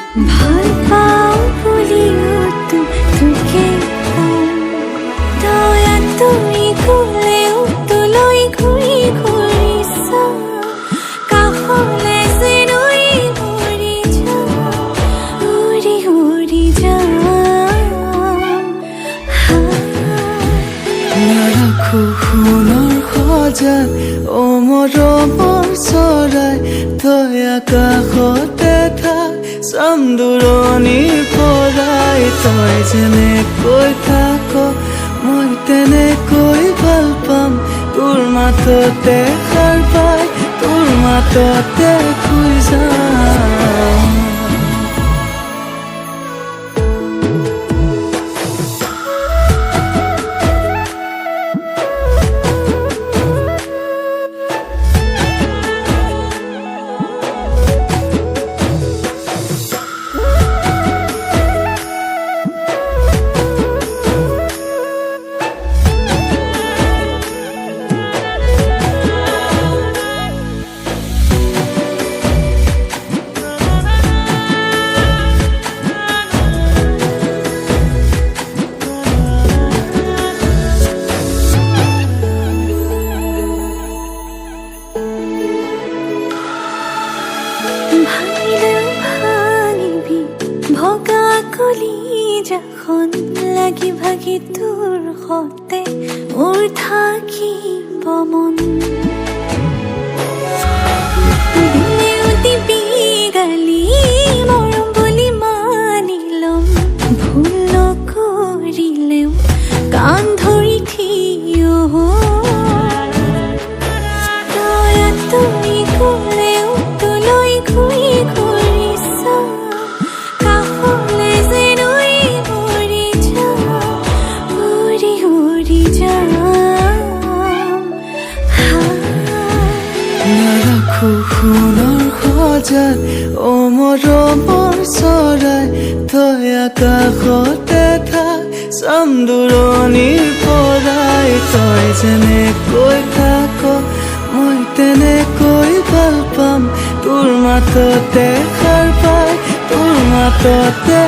ভাল পাওঁ বুলিও তোকে কওঁ তই তুমি ক'লেও তোলৈ ঘূৰি ঘূৰি চাওঁ কাষলৈ যেন উৰি যাওঁ উৰি যাওঁ নাৰাখো সোণৰ সজাত মৰমৰ চৰাই তই আকাশতে থাক চাম দূৰণিৰ পৰাই তই যেনেকৈ থাক মই তেনেকৈ ভাল পাম তোৰ মাততে সাৰ পাই তোৰ মাততে শুই যাম ভাঙিলেও ভাঙিবি ভগা কলিজাখন লাগি ভাগি তোৰ সতে মোৰ থাকিব মন দিলেও দিবি গালি মৰম বুলি মানি ল'ম ভুল নকৰিলেও কাণ ধৰি থিয় তই তুমি ক'লেও তোলৈ ঘূৰি ঘূৰি চাওঁ কাষলৈ যেন উৰি যাওঁ উৰি যাওঁ নাৰাখো সোণৰ সজাত মৰমৰ চৰাই তই আকাশতে থাক চাম দূৰণিৰ পৰাই তই যেনেকৈ থাক মই তেনেকৈ ভাল পাম তোৰ মাততে সাৰ পাই তোৰ মাততে